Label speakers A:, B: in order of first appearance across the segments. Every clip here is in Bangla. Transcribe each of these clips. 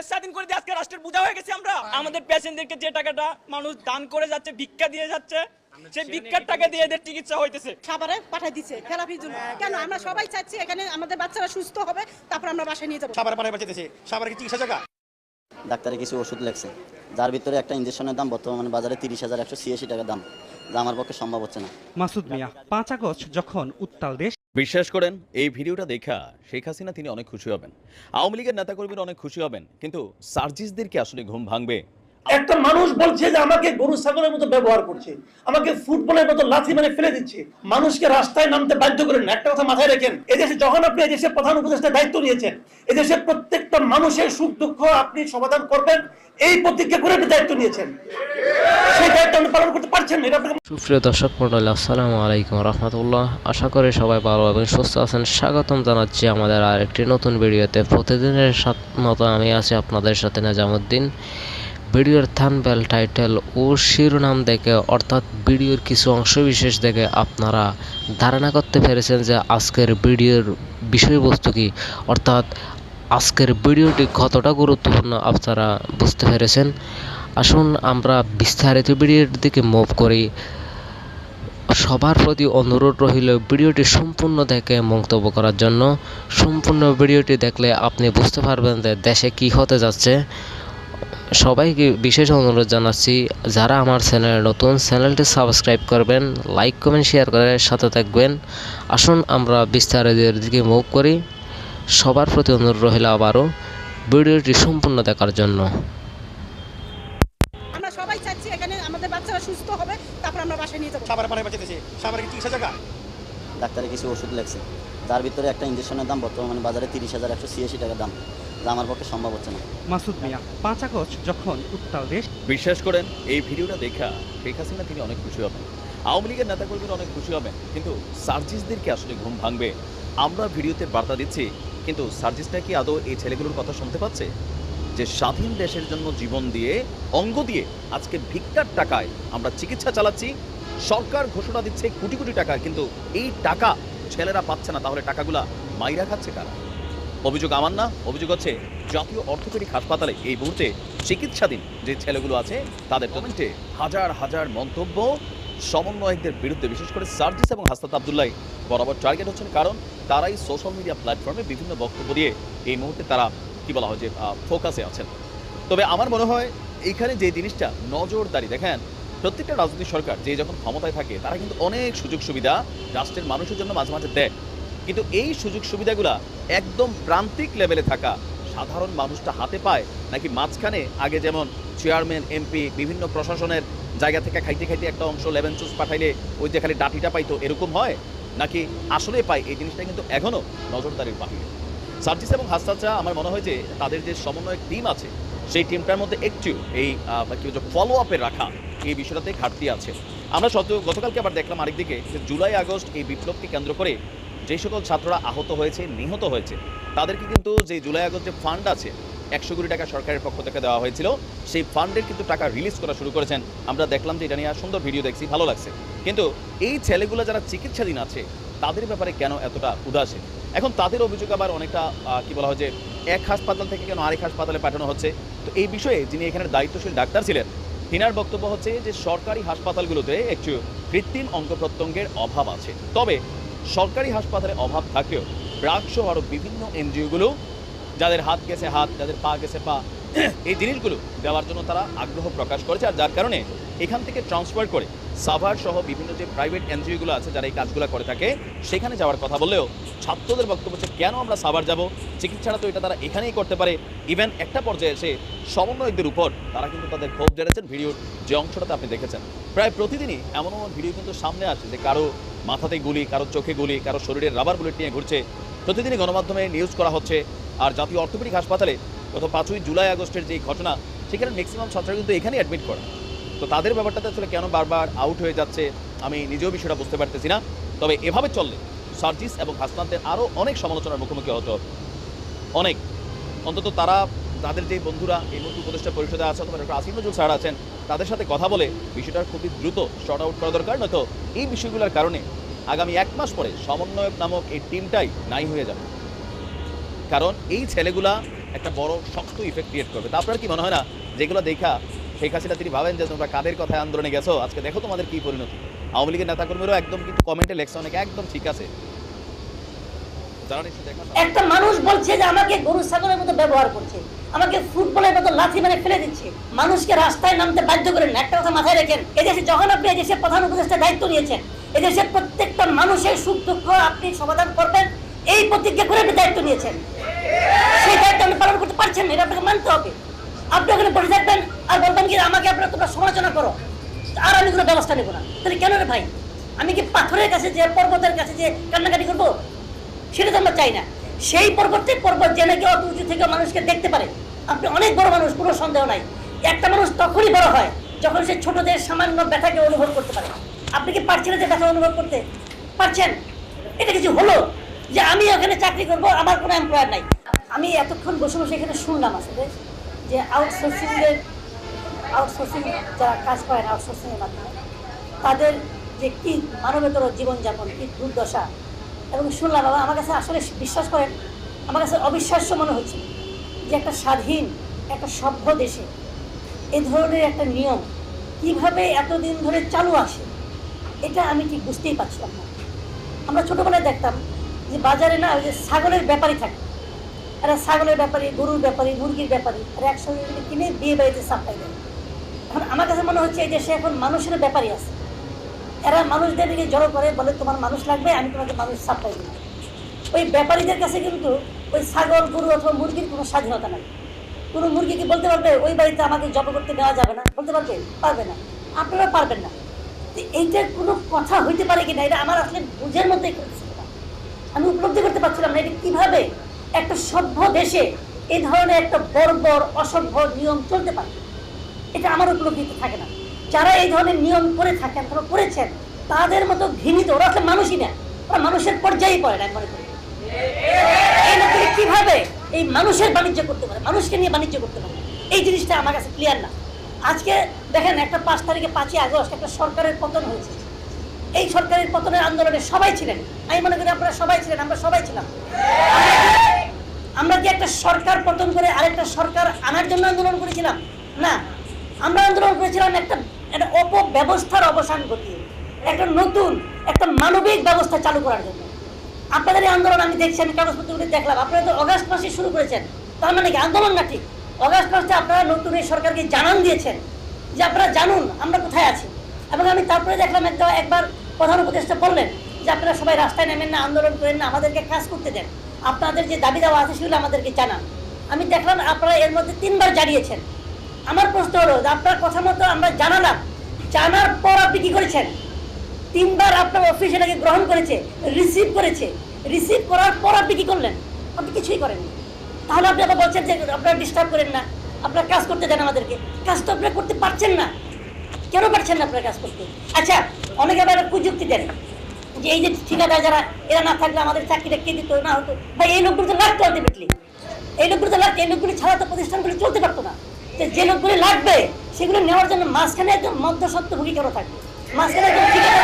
A: দেশ স্বাধীন করে দিয়ে আজকে রাষ্ট্রের বোঝা হয়ে গেছি আমরা। আমাদের পেশেন্টদেরকে যে টাকাটা মানুষ দান করে যাচ্ছে, ভিক্ষা দিয়ে যাচ্ছে, সেই ভিক্ষার টাকা দিয়ে এদের চিকিৎসা হইতেছে।
B: সাভারে পাঠাই দিচ্ছে থেরাপির জন্য। কেন আমরা সবাই চাচ্ছি এখানে আমাদের বাচ্চারা সুস্থ হবে, তারপর আমরা বাসায় নিয়ে যাবো।
C: সাভারে পাঠাই বাঁচাইতেছে, সাভারে কি চিকিৎসা জায়গা?
D: ডাক্তারে কিছু ওষুধ লেখছে, যার ভিতরে একটা ইঞ্জেকশনের দাম বর্তমানে বাজারে 30,186 টাকা দাম, যা আমার পক্ষে সম্ভব হচ্ছে না।
E: মাসুদ মিয়া 5 আগস্ট যখন উত্তাল দেশ।
F: বিশ্বাস করেন এই ভিডিওটা দেখা শেখ হাসিনা তিনি অনেক খুশি হবেন, আওয়ামী লীগের নেতাকর্মীরা অনেক খুশি হবেন, কিন্তু সার্জিসদেরকে আসলে ঘুম ভাঙবে।
G: একটা মানুষ বলছে যে আমাকে গরু ছাগলের মতো ব্যবহার করছে, আমাকে ফুটবলের মতো লাথি মেরে ফেলে দিচ্ছে, মানুষকে রাস্তায় নামতে বাধ্য করেন। একটা কথা মাথায় রাখেন, এদেশে যখন আপনি এদেশের প্রধান উপদেষ্টার দায়িত্ব নিয়েছেন, এদেশের প্রত্যেকটা মানুষের সুখ দুঃখ আপনি সমাধান করবেন, এই প্রতিজ্ঞা করে আপনি দায়িত্ব নিয়েছেন। সেই দায়িত্ব আপনি পালন করতে পারছেন না।
H: সুপ্রিয় দর্শক মণ্ডলী, আসসালামু আলাইকুম রহমতুল্লাহ। আশা করি সবাই ভালো এবং সুস্থ আছেন। স্বাগতম জানাচ্ছি আমাদের আরেকটি নতুন ভিডিওতে। প্রতিদিনের মতো আমি আছি আপনাদের সাথে নেজামুদ্দিন। ভিডিওর থাম্বনেল, টাইটেল ও শিরোনাম দেখে, অর্থাৎ ভিডিওর কিছু অংশ বিশেষ দেখে আপনারা ধারণা করতে পেরেছেন যে আজকের ভিডিওর বিষয়বস্তু কী, অর্থাৎ আজকের ভিডিওটি কতটা গুরুত্বপূর্ণ আপনারা বুঝতে পেরেছেন। আসুন আমরা বিস্তারিত ভিডিওর দিকে মুভ করি। সবার প্রতি অনুরোধ রইল ভিডিওটি সম্পূর্ণ দেখে মন্তব্য করার জন্য। সম্পূর্ণ ভিডিওটি দেখলে আপনি বুঝতে পারবেন যে দেশে কী হতে যাচ্ছে। সবাইকে বিশেষ অনুরোধ জানাচ্ছি, যারা আমার চ্যানেলে নতুন, চ্যানেলটি সাবস্ক্রাইব করবেন, লাইক কমেন্ট শেয়ার করে সাথে থাকবেন। আসুন আমরা বিস্তারিতের দিকে মুভ করি। সবার প্রতি অনুরোধ রইল আবারও ভিডিওটি সম্পূর্ণ দেখার জন্য।
B: আমরা সবাই চাচ্ছি এখানে আমাদের বাচ্চারা সুস্থ হবে, তারপর আমরা বাসায় নিয়ে যাবো।
C: সাভারে পাঠাই বাঁচাইতেছে, সাভারে কি চিকিৎসা জায়গা?
D: ডাক্তারে কিছু ওষুধ লেখছে, যার ভিতরে একটা ইঞ্জেকশনের দাম বর্তমানে বাজারে 30,186 টাকা দাম, যা আমার পক্ষে সম্ভব হচ্ছে না।
E: মাসুদ মিয়া 5 আগস্ট যখন উত্তাল দেশ।
F: বিশ্বাস করেন এই ভিডিওটা দেখা শেখ হাসিনা তিনি অনেক খুশি হবেন, আওয়ামী লীগের নেতাকর্মীরা অনেক খুশি হবেন, কিন্তু সার্জিসদেরকে আসলে ঘুম ভাঙবে। আমরা ভিডিওতে বার্তা দিচ্ছি, কিন্তু সার্জিসটা কি আদৌ এই ছেলেগুলোর কথা শুনতে পাচ্ছে যে স্বাধীন দেশের জন্য জীবন দিয়ে, অঙ্গ দিয়ে আজকে ভিক্ষার টাকায় আমরা চিকিৎসা চালাচ্ছি? সরকার ঘোষণা দিচ্ছে কোটি কোটি টাকা, কিন্তু এই টাকা ছেলেরা পাচ্ছে না। তাহলে টাকাগুলা মাইরা খাচ্ছে কারা? অভিযোগ আমার না, অভিযোগ হচ্ছে জাতীয় অর্থোপেডিক হাসপাতালে এই মুহূর্তে চিকিৎসাধীন যে ছেলেগুলো আছে তাদের। কমেন্টে হাজার হাজার মন্তব্য সমন্বয়কদের বিরুদ্ধে, বিশেষ করে সার্জিস এবং হাসনাত আব্দুল্লাহ বরাবর টার্গেট হচ্ছেন, কারণ তারাই সোশ্যাল মিডিয়া প্ল্যাটফর্মে বিভিন্ন বক্তব্য দিয়ে এই মুহূর্তে তারা কি বলা হয় যে ফোকাসে আছেন। তবে আমার মনে হয় এইখানে যে জিনিসটা নজরদারি, দেখেন প্রত্যেকটা রাজনৈতিক সরকার যে যখন ক্ষমতায় থাকে তারা কিন্তু অনেক সুযোগ সুবিধা রাষ্ট্রের মানুষের জন্য মাঝে মাঝে দেয়, কিন্তু এই সুযোগ সুবিধাগুলা একদম প্রান্তিক লেভেলে থাকা সাধারণ মানুষটা হাতে পায় নাকি মাঝখানে আগে যেমন চেয়ারম্যান, এমপি, বিভিন্ন প্রশাসনের জায়গা থেকে খাইতে খাইতে একটা অংশ লেমন জুস পাঠাইলে ওই যে খালি ডাটিটা পাইতো, এরকম হয় নাকি আসলে পায়? এই জিনিসটা কিন্তু এখনও নজরদারির বাহিরে। সার্জিস এবং হাসনাত আমার মনে হয় যে তাদের যে সমন্বয়ক টিম আছে সেই টিমটার মধ্যে একটু এই ফলো আপে রাখা এই বিষয়টাতে ঘাটতি আছে। আমরা গতকালকে আবার দেখলাম আরেকদিকে যে জুলাই আগস্ট এই বিপ্লবকে কেন্দ্র করে যে সকল ছাত্ররা আহত হয়েছে, নিহত হয়েছে, তাদেরকে কিন্তু যে জুলাই আগস্ট যে ফান্ড আছে 100 কোটি টাকা সরকারের পক্ষ থেকে দেওয়া হয়েছিল, সেই ফান্ডের কিন্তু টাকা রিলিজ করা শুরু করেছেন। আমরা দেখলাম যে এটা নিয়ে সুন্দর ভিডিও দেখছি, ভালো লাগছে। কিন্তু এই ছেলেগুলো যারা চিকিৎসাধীন আছে তাদের ব্যাপারে কেন এতটা উদাসীন? এখন তাদের অভিযোগ আবার অনেকটা কি বলা হয় যে এক হাসপাতাল থেকে কেন আরেক হাসপাতালে পাঠানো হচ্ছে। তো এই বিষয়ে যিনি এখানে দায়িত্বশীল ডাক্তার ছিলেন, তিনার বক্তব্য হচ্ছে যে সরকারি হাসপাতালগুলোতে একটু কৃত্রিম অঙ্গ প্রত্যঙ্গের অভাব আছে। তবে সরকারি হাসপাতালে অভাব থাকলেও ব্রাকসহ আরও বিভিন্ন এনজিওগুলো যাদের হাত গেছে হাত, যাদের পা গেছে পা, এই জিনিসগুলো দেওয়ার জন্য তারা আগ্রহ প্রকাশ করেছে। আর যার কারণে এখান থেকে ট্রান্সফার করে সাভার সহ বিভিন্ন যে প্রাইভেট এনজিওগুলো আছে যারা এই কাজগুলো করে থাকে সেখানে যাওয়ার কথা বললেও ছাত্রদের বক্তব্য হচ্ছে কেন আমরা সাভার যাব, চিকিৎসাটা তো এটা তারা এখানেই করতে পারে। ইভেন একটা পর্যায়ে এসে সমন্বয়কদের উপর তারা কিন্তু তাদের ক্ষোভ জেনেছেন। ভিডিওর যে অংশটাতে আপনি দেখেছেন, প্রায় প্রতিদিনই এমন এমন ভিডিও কিন্তু সামনে আসে যে কারো মাথাতে গুলি, কারো চোখে গুলি, কারো শরীরের রাবার বুলেট নিয়ে ঘুরছে। প্রতিদিনই গণমাধ্যমে নিউজ করা হচ্ছে। আর জাতীয় অর্থোপেডিক হাসপাতালে গত 5ই জুলাই আগস্টের যে ঘটনা, সেখানে ম্যাক্সিমাম ছাত্ররা কিন্তু এখানেই অ্যাডমিট করা। তো তাদের ব্যাপারটাতে আসলে কেন বারবার আউট হয়ে যাচ্ছে আমি নিজেও বিষয়টা বুঝতে পারতেছি না। তবে এভাবে চললে সার্জিস এবং হাসনাতদের আরও অনেক সমালোচনার মুখোমুখি হতে হবে। অনেক, অন্তত তারা তাদের যে বন্ধুরা এই মুহূর্তে উপদেষ্টা পরিষদে আছে অথবা ডক্টর আসিফ নজরুল স্যার আছেন, তাদের সাথে কথা বলে বিষয়টার খুবই দ্রুত শর্ট আউট করা দরকার। নয়তো এই বিষয়গুলোর কারণে আগামী 1 মাস পরে সমন্বয়ক নামক এই টিমটাই নাই হয়ে যাবে। কারণ এই ছেলেগুলা একটা বড় শক্ত ইফেক্ট ক্রিয়েট করবে। তা আপনার কি মনে হয় না যেগুলো দেখা শেখ হাসিনা তিনি ভাবেন যে তোমরা কাদের কথায় আন্দোলনে গেছো, আজকে দেখো তোমাদের কি পরিণতি। আওয়ামী লীগের নেতাকর্মীরাও একদম কিন্তু কমেন্টে লেখছে অনেকে একদম ঠিক আছে। যারা নিশ্চয়ই দেখা
I: একটা মানুষ বলছে যে আমাকে গরু ছাগলের মতো ব্যবহার করছে, আমাকে ফুটবলের মতো লাথি মেরে ফেলে দিচ্ছে, মানুষকে রাস্তায় নামতে বাধ্য করেন না। একটা কথা মাথায় রাখেন, এদেশে যখন আপনি এদেশের প্রধান উপদেষ্টা দায়িত্ব নিয়েছেন, এদেশের প্রত্যেকটা মানুষের সুখ দুঃখ আপনি সমাধান করবেন এই প্রতিজ্ঞা করে আপনি দায়িত্ব নিয়েছেন। সেই দায়িত্ব আপনি পালন করতে পারছেন না, এটা আপনাকে মানতে হবে। আপনি ওখানে বসে থাকবেন আর বলবেন কি আমাকে আপনারা তোমরা সমালোচনা করো আর আমি কোনো ব্যবস্থা নেবো না। তাহলে কেন রে ভাই? আমি কি পাথরের কাছে যে পর্বতের কাছে যে কান্নাকাটি করবো? সেটা তো আমরা চাই না। সেই পর্বত যে নাকি অত উঁচু থেকে মানুষকে দেখতে পারে। আপনি অনেক বড় মানুষ, কোনো সন্দেহ নাই। একটা মানুষ তখনই বড় হয় যখন সে ছোটদের সামান্য ব্যথাকে অনুভব করতে পারে। আপনি কি পারছেন যে ব্যথা অনুভব করতে পারছেন? এটা কিছু হলো যে আমি ওখানে চাকরি করব, আমার কোনো এমপ্লয়ার নাই। আমি এতক্ষণ বসে বসে এখানে শুনলাম আসলে যে আউটসোর্সিং যারা কাজ করেন আউটসোর্সিংয়ের মাধ্যমে তাদের যে কি মানবেতর জীবনযাপন, কি দুর্দশা, এবং শুনলাম। বাবা আমার কাছে আসলে বিশ্বাস করেন, আমার কাছে অবিশ্বাস্য মনে হচ্ছে যে একটা স্বাধীন একটা সভ্য দেশে এ ধরনের একটা নিয়ম কিভাবে এতদিন ধরে চালু আসে, এটা আমি ঠিক বুঝতেই পারছিলাম না। আমরা ছোটোবেলায় দেখতাম যে বাজারে না ওই যে ছাগলের ব্যাপারী থাকে, এরা ছাগলের ব্যাপারী, গরুর ব্যাপারী, মুরগির ব্যাপারী, এরা একসঙ্গে কিনে বিয়ে বাড়িতে সাপ্লাই দেয়। এখন আমার কাছে মনে হচ্ছে এই দেশে এখন মানুষের ব্যাপারী আছে, এরা মানুষদেরকে জড়ো করে বলে তোমার মানুষ লাগবে, আমি তোমাকে মানুষ সাপ্লাই দেবো। ওই ব্যাপারীদের কাছে কিন্তু ওই ছাগল, গরু অথবা মুরগির কোনো স্বাধীনতা নাই। কোনো মুরগি কি বলতে পারবে ওই বাড়িতে আমাকে জব করতে দেওয়া যাবে না? বলতে পারবে? পারবে না। আপনারা পারবেন না। এইটার কোনো কথা হইতে পারে কিনা এটা আমার আসলে বুঝের মধ্যে আমি উপলব্ধি করতে পারছিলাম না। এটা কীভাবে একটা সভ্য দেশে এই ধরনের একটা বর্বর অসভ্য নিয়ম চলতে পারে, এটা আমার উপলব্ধিতে থাকে না। যারা এই ধরনের নিয়ম করে থাকেন, তারা করেছেন, তাদের মতো ঘৃণিত ওরা আসলে মানুষই না, ওরা মানুষের পর্যায়েই পড়ে না। মনে করি এই লোকগুলি কিভাবে এই মানুষের বাণিজ্য করতে পারে, মানুষকে নিয়ে বাণিজ্য করতে পারে, এই জিনিসটা আমার কাছে ক্লিয়ার না। আজকে দেখেন একটা 5 তারিখে 5ই আগস্ট একটা সরকারের পতন হয়েছে। এই সরকারের পতনের আন্দোলনে সবাই ছিলেন, আমি মনে করি আপনারা সবাই ছিলেন, আমরা সবাই ছিলাম। আমরা কি একটা সরকার পতন করে আরেকটা সরকার আনার জন্য আন্দোলন করেছিলাম? না, আমরা আন্দোলন করেছিলাম একটা অপব্যবস্থার অবসান ঘটিয়ে একটা নতুন একটা মানবিক ব্যবস্থা চালু করার জন্য। আপনাদের এই আন্দোলন আমি দেখছি, আমি কাগজপত্রগুলি দেখলাম, আপনারা তো অগাস্ট মাসে শুরু করেছেন। তার মানে কি আন্দোলন না? ঠিক অগাস্ট মাসে আপনারা নতুন এই সরকারকে জানান দিয়েছেন যে আপনারা জানুন আমরা কোথায় আছি। এবং আমি তারপরে দেখলাম একবার প্রধান উপদেষ্টা বললেন যে আপনারা সবাই রাস্তায় নেমেন না, আন্দোলন করেন না, আমাদেরকে কাজ করতে দেন, আপনাদের যে দাবি দেওয়া আছে সেগুলো আমাদেরকে জানান। আমি দেখলাম আপনারা এর মধ্যে 3বার জানিয়েছেন। আমার প্রশ্ন হলো যে আপনার কথা মতো আমরা জানালাম, জানার পর আপনি কি করেছেন? 3বার আপনার অফিস এটাকে গ্রহণ করেছে, রিসিভ করেছে, রিসিভ করার পর আপনি কি করলেন? আপনি কিছুই করেননি। তাহলে আপনি আবার বলছেন যে আপনারা ডিস্টার্ব করেন না, আপনারা কাজ করতে দেন আমাদেরকে। কাজ তো আপনারা করতে পারছেন না। কেন পারছেন না আপনারা কাজ করতে? আচ্ছা, অনেকে আবার প্রযুক্তি দেন যে এই যে ঠিকাদার যারা, এরা না থাকলে আমাদের চাকরিটা কে দিত না হতো। ভাই এই লোকগুলো তো লাগতো আলটিমেটলি, এই লোকগুলো তো লাগতো, এই লোকগুলি ছাড়া তো প্রতিষ্ঠানগুলি চলতে পারতো না। যে লোকগুলি লাগবে সেগুলো নেওয়ার জন্য মাঝখানে একজন মধ্যস্বত্বভোগী কেন থাকবে? মাঝখানে একজন ঠিকাদার।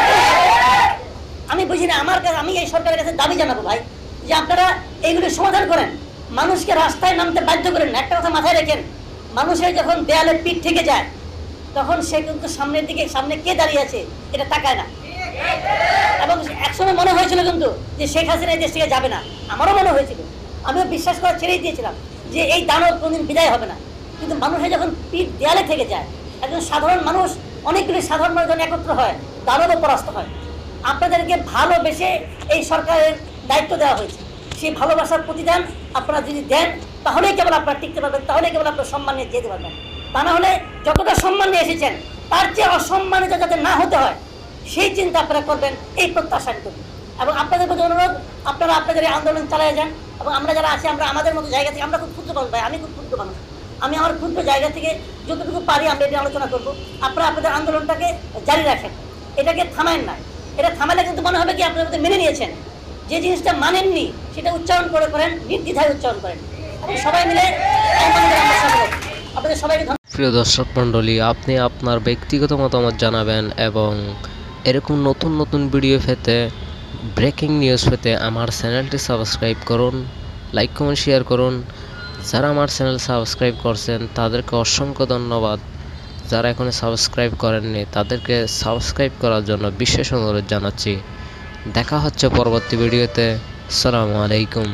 I: আমি বুঝি না। আমি এই সরকারের কাছে দাবি জানাবো ভাই যে আপনারা এইগুলো সমাধান করেন, মানুষকে রাস্তায় নামতে বাধ্য করেন না। একটা কথা মাথায় রাখেন, মানুষের যখন দেয়ালে পিঠ থেকে যায় তখন সে কিন্তু সামনের দিকে, সামনে কে দাঁড়িয়ে আছে এটা তাকায় না। এবং একসময় মনে হয়েছিল কিন্তু যে শেখ হাসিনা এই দেশ থেকে যাবে না, আমারও মনে হয়েছিল, আমিও বিশ্বাস করা ছেড়েই দিয়েছিলাম যে এই দানব কোনদিন বিদায় হবে না। কিন্তু মানুষের যখন পিঠ দেয়ালে থেকে যায়, একজন সাধারণ মানুষ, অনেকগুলি সাধারণ মানুষ যখন একত্র হয়, দানবও পরাস্ত হয়। আপনাদেরকে ভালোবেসে এই সরকারের দায়িত্ব দেওয়া হয়েছে, সেই ভালোবাসার প্রতিদান আপনারা যদি দেন তাহলেই কেবল আপনারা টিকতে পারবেন, তাহলেই কেবল আপনার সম্মান নিয়ে যেতে পারবেন। তা না হলে যতটা সম্মান নিয়ে এসেছেন তার চেয়ে অসম্মানিত যাতে না হতে হয় সেই চিন্তা আপনারা করবেন, এই প্রত্যাশা করি। এবং আপনাদের প্রতি অনুরোধ, আপনারা আপনাদের এই আন্দোলন চালিয়ে যান। এবং আমরা যারা আছি, আমরা আমাদের মতো জায়গা থেকে, আমরা খুব ক্ষুদ্র মানুষ ভাই, আমি খুব ক্ষুদ্র মানুষ, আমি আমার ক্ষুদ্র জায়গা থেকে যতটুকু পারি আমরা এটা আলোচনা করব। আপনারা আপনাদের আন্দোলনটাকে জারি রাখেন, এটাকে থামায়েন না। এটা থামালে কিন্তু মনে হবে কি আপনার মধ্যে মেনে নিয়েছেন, যে জিনিসটা মানেননি সেটা উচ্চারণ করেন, নির্দ্বিধায় উচ্চারণ করেন, এবং সবাই মিলে আপনাদের সবাইকে।
H: প্রিয় দর্শক মণ্ডলী, আপনি আপনার ব্যক্তিগত মতামত জানাবেন এবং এরকম নতুন নতুন ভিডিও পেতে, ব্রেকিং নিউজ পেতে আমার চ্যানেলটি সাবস্ক্রাইব করুন, লাইক কমেন্ট শেয়ার করুন। যারা আমার চ্যানেল সাবস্ক্রাইব করছেন তাদেরকে অসংখ্য ধন্যবাদ। যারা এখনো সাবস্ক্রাইব করেননি তাদেরকে সাবস্ক্রাইব করার জন্য বিশেষ অনুরোধ জানাচ্ছি। দেখা হচ্ছে পরবর্তী ভিডিওতে। আসসালামু আলাইকুম।